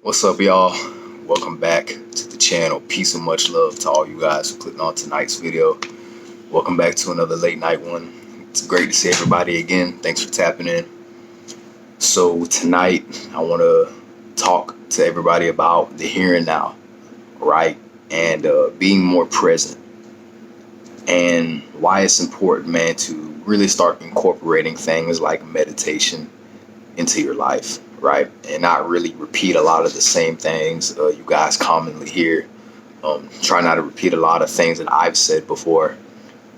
What's up, y'all? Welcome back to the channel. Peace and much love to all you guys who clicked on tonight's video. Welcome back to another late night one. It's great to see everybody again. Thanks for tapping in. So tonight, I want to talk to everybody about the here and now, right? And being more present. And why it's important, man, to really start incorporating things like meditation into your life, right? And not really repeat a lot of the same things you guys commonly hear. Try not to repeat a lot of things that I've said before,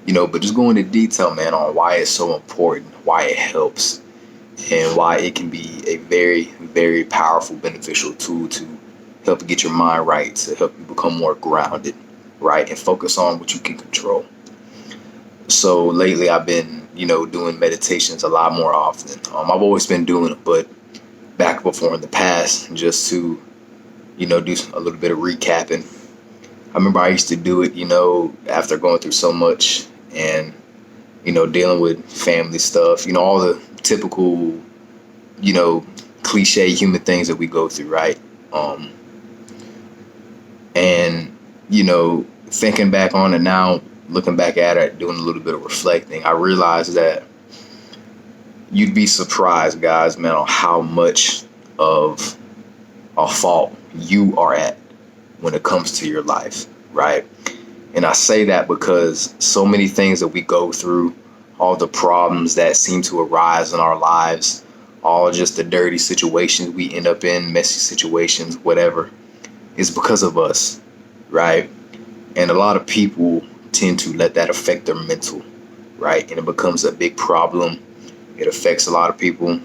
but just go into detail, man, on why it's so important, why it helps, and why it can be a very, very powerful, beneficial tool to help get your mind right, to help you become more grounded, right? And focus on what you can control. So lately I've been, doing meditations a lot more often. I've always been doing it, but back before in the past, just to, do a little bit of recapping. I remember I used to do it, after going through so much and, dealing with family stuff, all the typical, cliche human things that we go through, right? And, thinking back on it now, looking back at it, doing a little bit of reflecting, I realized that you'd be surprised, guys, man, on how much of a fault you are at when it comes to your life, right? And I say that because so many things that we go through, all the problems that seem to arise in our lives, all just the dirty situations we end up in, messy situations, whatever, is because of us, right? And a lot of people tend to let that affect their mental, right? And it becomes a big problem. It affects a lot of people, and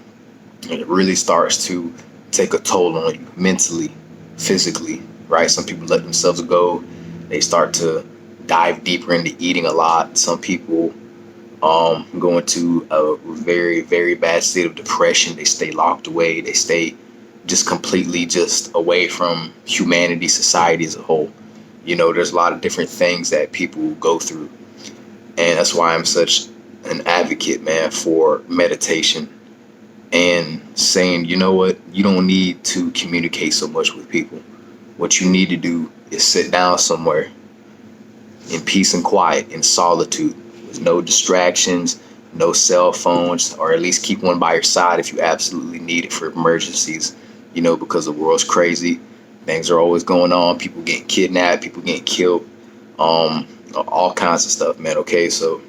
it really starts to take a toll on you mentally, physically, right? Some people let themselves go. They start to dive deeper into eating a lot. Some people go into a very, very bad state of depression. They stay locked away. They stay just completely just away from humanity, society as a whole. There's a lot of different things that people go through. And that's why I'm such an advocate, man, for meditation and saying, you know what, you don't need to communicate so much with people. What you need to do is sit down somewhere in peace and quiet, in solitude, with no distractions, no cell phones, or at least keep one by your side if you absolutely need it for emergencies, because the world's crazy. Things are always going on. People getting kidnapped, people getting killed, all kinds of stuff, man. Okay, so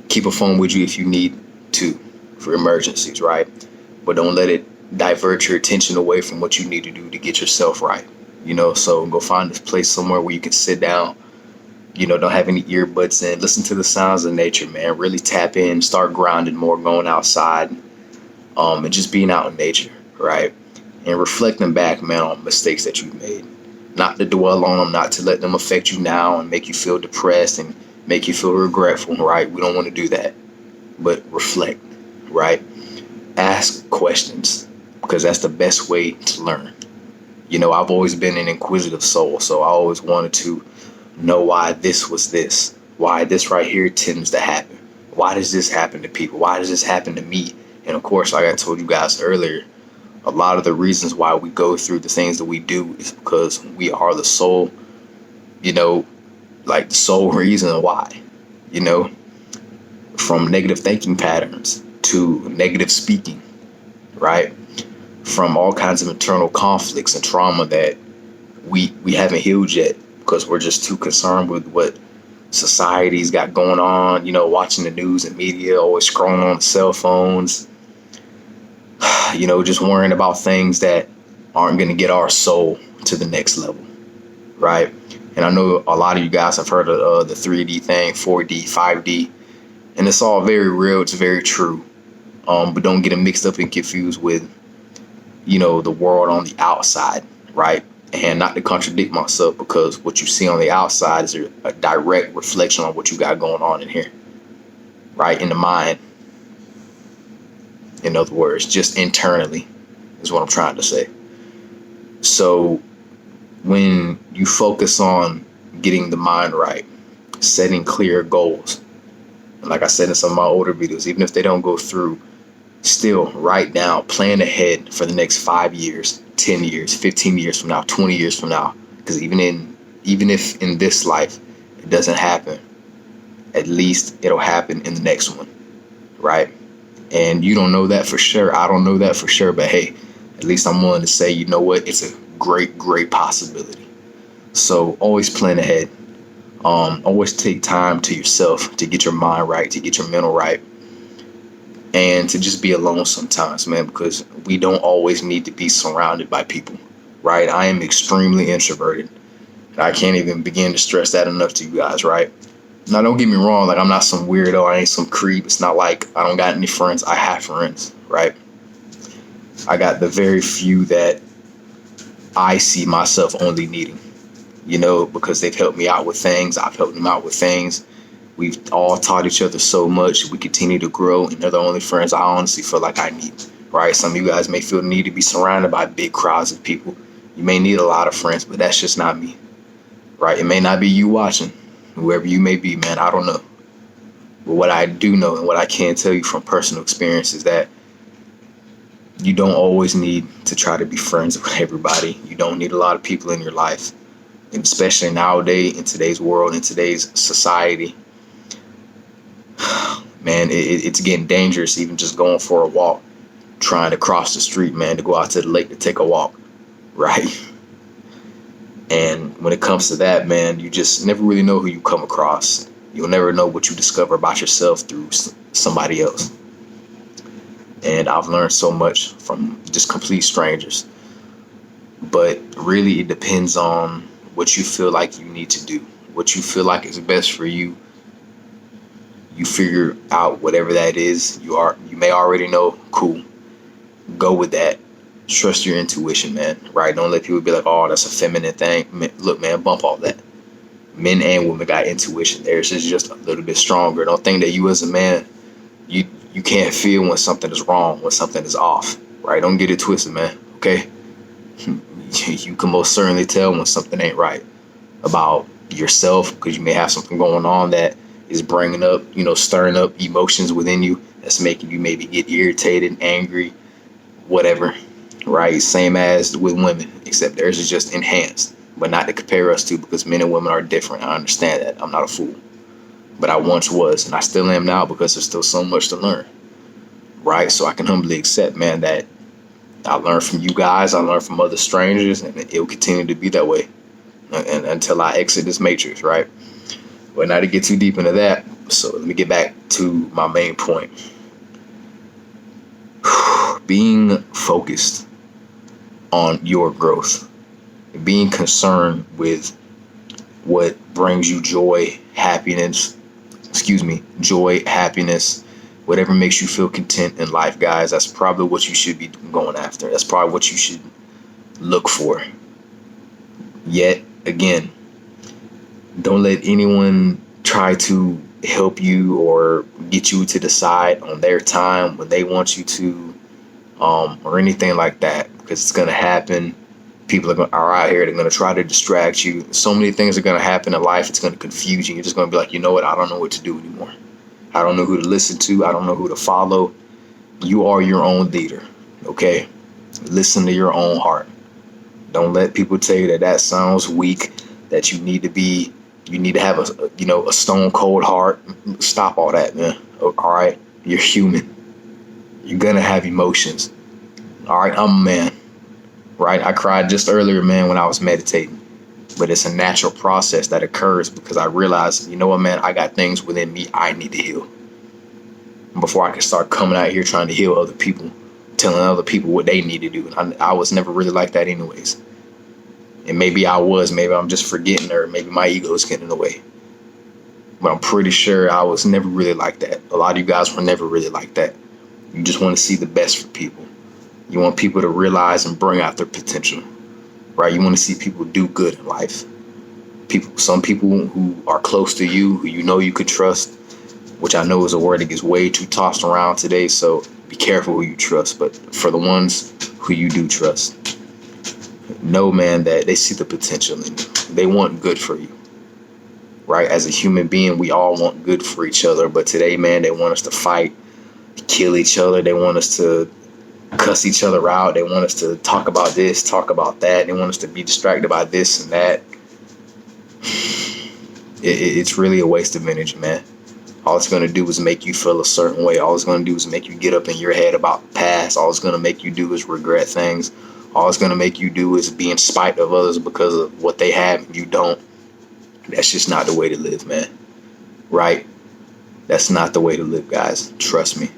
keep a phone with you if you need to for emergencies, right? But don't let it divert your attention away from what you need to do to get yourself right. So go find this place somewhere where you can sit down, don't have any earbuds in, listen to the sounds of nature, man. Really tap in, start grounding more, going outside, and just being out in nature, right? And reflecting back, man, on mistakes that you've made. Not to dwell on them, not to let them affect you now and make you feel depressed and make you feel regretful, right? We don't want to do that. But reflect, right? Ask questions, because that's the best way to learn. I've always been an inquisitive soul, so I always wanted to know why this was this, why this right here tends to happen. Why does this happen to people? Why does this happen to me? And of course, like I told you guys earlier, a lot of the reasons why we go through the things that we do is because we are the soul, like the sole reason why, from negative thinking patterns to negative speaking, right? From all kinds of internal conflicts and trauma that we haven't healed yet because we're just too concerned with what society's got going on, watching the news and media, always scrolling on the cell phones, just worrying about things that aren't going to get our soul to the next level, right? And I know a lot of you guys have heard of the 3D thing, 4D, 5D, and it's all very real. It's very true. But don't get it mixed up and confused with, the world on the outside, right? And not to contradict myself, because what you see on the outside is a direct reflection on what you got going on in here, right? In the mind. In other words, just internally is what I'm trying to say. So when you focus on getting the mind right, setting clear goals, and like I said in some of my older videos, even if they don't go through, Still, right now, plan ahead for the next 5 years, 10 years, 15 years from now, 20 years from now. Because even if in this life it doesn't happen, at least it'll happen in the next one, right? And you don't know that for sure. I don't know that for sure. But hey, at least I'm willing to say, you know what? It's a great, great possibility. So always plan ahead. Always take time to yourself to get your mind right, to get your mental right, and to just be alone sometimes, man, because we don't always need to be surrounded by people, right? I am extremely introverted. And I can't even begin to stress that enough to you guys, right? Now, don't get me wrong. Like, I'm not some weirdo. I ain't some creep. It's not like I don't got any friends. I have friends, right? I got the very few that I see myself only needing, because they've helped me out with things. I've helped them out with things. We've all taught each other so much. We continue to grow, and they're the only friends I honestly feel like I need, right? Some of you guys may feel the need to be surrounded by big crowds of people. You may need a lot of friends, but that's just not me, right? It may not be you watching, whoever you may be, man. I don't know. But what I do know and what I can tell you from personal experience is that you don't always need to try to be friends with everybody. You don't need a lot of people in your life. And especially nowadays, in today's world, in today's society, man, it's getting dangerous even just going for a walk, trying to cross the street, man, to go out to the lake to take a walk, right? And when it comes to that, man, you just never really know who you come across. You'll never know what you discover about yourself through somebody else. And I've learned so much from just complete strangers. But really, it depends on what you feel like you need to do, what you feel like is best for you. You figure out whatever that is. You may already know. Cool. Go with that. Trust your intuition, man. Right? Don't let people be like, "Oh, that's a feminine thing." Look, man, bump all that. Men and women got intuition. Theirs is just a little bit stronger. Don't think that you as a man, you can't feel when something is wrong, when something is off. Right? Don't get it twisted, man. Okay? You can most certainly tell when something ain't right about yourself, because you may have something going on that is bringing up, stirring up emotions within you that's making you maybe get irritated, angry, whatever, right? Same as with women, except theirs is just enhanced, but not to compare us to, because men and women are different. I understand that. I'm not a fool. But I once was, and I still am now, because there's still so much to learn, right? So I can humbly accept, man, that I learned from you guys, I learned from other strangers, and it will continue to be that way and until I exit this matrix, right? But not to get too deep into that, so let me get back to my main point. Being focused on your growth, being concerned with what brings you joy, happiness, whatever makes you feel content in life, guys. That's probably what you should be going after. That's probably what you should look for. Yet again, don't let anyone try to help you or get you to decide on their time when they want you to, or anything like that, because it's going to happen. People are out here. They're going to try to distract you. So many things are going to happen in life. It's going to confuse you. You're just going to be like, you know what? I don't know what to do anymore. I don't know who to listen to. I don't know who to follow. You are your own leader. Okay? Listen to your own heart. Don't let people tell you that sounds weak, that you need to have a stone cold heart. Stop all that, man. All right? You're human. You're going to have emotions. All right? I'm a man. Right? I cried just earlier, man, when I was meditating. But it's a natural process that occurs because I realized, you know what, man, I got things within me I need to heal. Before I can start coming out here trying to heal other people, telling other people what they need to do. And I was never really like that anyways. And maybe I was. Maybe I'm just forgetting, or maybe my ego is getting in the way. But I'm pretty sure I was never really like that. A lot of you guys were never really like that. You just want to see the best for people. You want people to realize and bring out their potential, right? You want to see people do good in life. Some people who are close to you, who you can trust, which I know is a word that gets way too tossed around today. So be careful who you trust. But for the ones who you do trust, know, man, that they see the potential in you. They want good for you, right? As a human being, we all want good for each other. But today, man, they want us to fight, kill each other. They want us to cuss each other out. They want us to talk about this, talk about that. They want us to be distracted by this and that. It's really a waste of energy, man. All it's going to do is make you feel a certain way. All it's going to do is make you get up in your head about the past. All it's going to make you do is regret things. All it's going to make you do is be in spite of others because of what they have and you don't. That's just not the way to live, man. Right? That's not the way to live, guys. Trust me.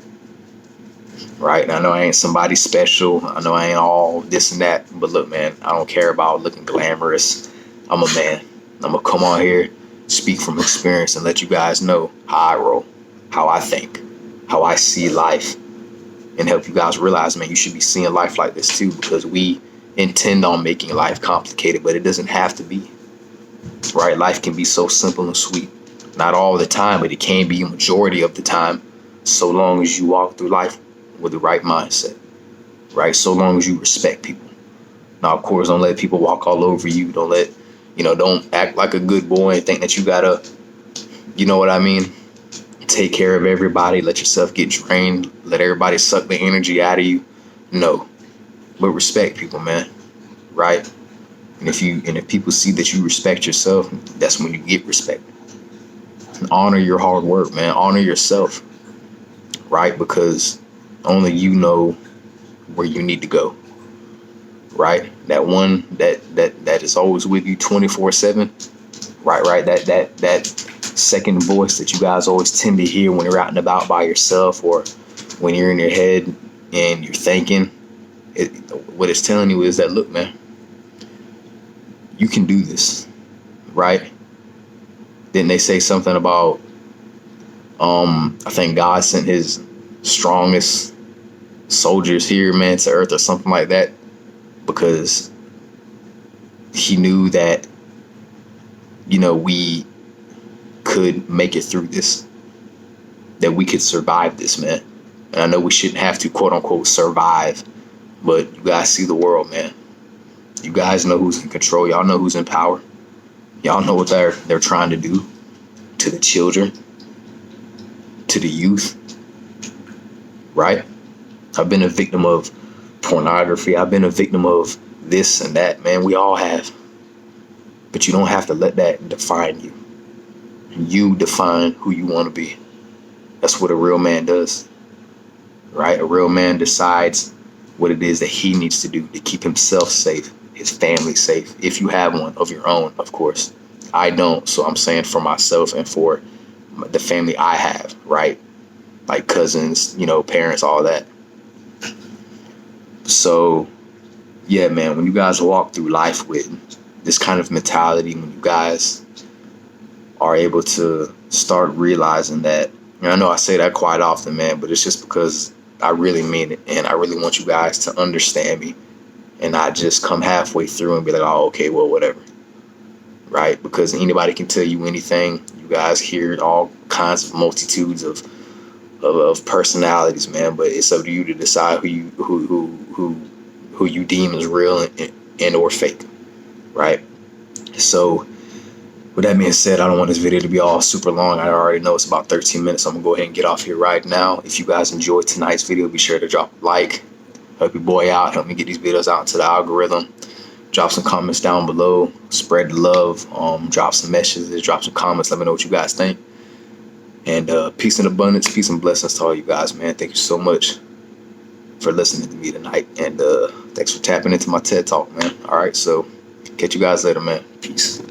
Right? And I know I ain't somebody special. I know I ain't all this and that. But look, man, I don't care about looking glamorous. I'm a man. I'm going to come on here, speak from experience, and let you guys know how I roll, how I think, how I see life, and help you guys realize, man, you should be seeing life like this too, because we intend on making life complicated, but it doesn't have to be. Right? Life can be so simple and sweet. Not all the time, but it can be a majority of the time, so long as you walk through life with the right mindset. Right? So long as you respect people. Now, of course, don't let people walk all over you. Don't act like a good boy and think that you gotta, you know what I mean? Take care of everybody. Let yourself get drained. Let everybody suck the energy out of you. No. But respect people, man. Right? And if people see that you respect yourself, that's when you get respect. Honor your hard work, man. Honor yourself. Right? Because only you know where you need to go. Right? That one that is always with you 24/7. Right. That second voice that you guys always tend to hear when you're out and about by yourself, or when you're in your head and you're thinking. What it's telling you is that, look, man, you can do this. Right? Didn't they say something about I think God sent his strongest soldiers here, man, to earth or something like that, because he knew that, we could make it through this, that we could survive this, man. And I know we shouldn't have to, quote unquote, survive, but you guys see the world, man. You guys know who's in control. Y'all know who's in power. Y'all know what they're trying to do to the children, to the youth. Right? I've been a victim of pornography. I've been a victim of this and that, man. We all have. But you don't have to let that define you. You define who you want to be. That's what a real man does. Right? A real man decides what it is that he needs to do to keep himself safe, his family safe, if you have one of your own, of course. I don't, so I'm saying for myself and for the family I have, right? Like cousins, parents, all that. So, yeah, man, when you guys walk through life with this kind of mentality, when you guys are able to start realizing that, and I know I say that quite often, man, but it's just because I really mean it, and I really want you guys to understand me and not just come halfway through and be like, oh, okay, well, whatever. Right? Because anybody can tell you anything. You guys hear all kinds of multitudes of personalities, man, but it's up to you to decide who you deem as real and or fake. Right? So with that being said, I don't want this video to be all super long. I already know it's about 13 minutes. So I'm gonna go ahead and get off here right now. If you guys enjoyed tonight's video, be sure to drop a like, help your boy out, help me get these videos out into the algorithm. Drop some comments down below, spread the love, drop some messages, drop some comments, let me know what you guys think. And peace and abundance, peace and blessings to all you guys, man. Thank you so much for listening to me tonight, and thanks for tapping into my TED Talk, man. All right, so catch you guys later, man. Peace.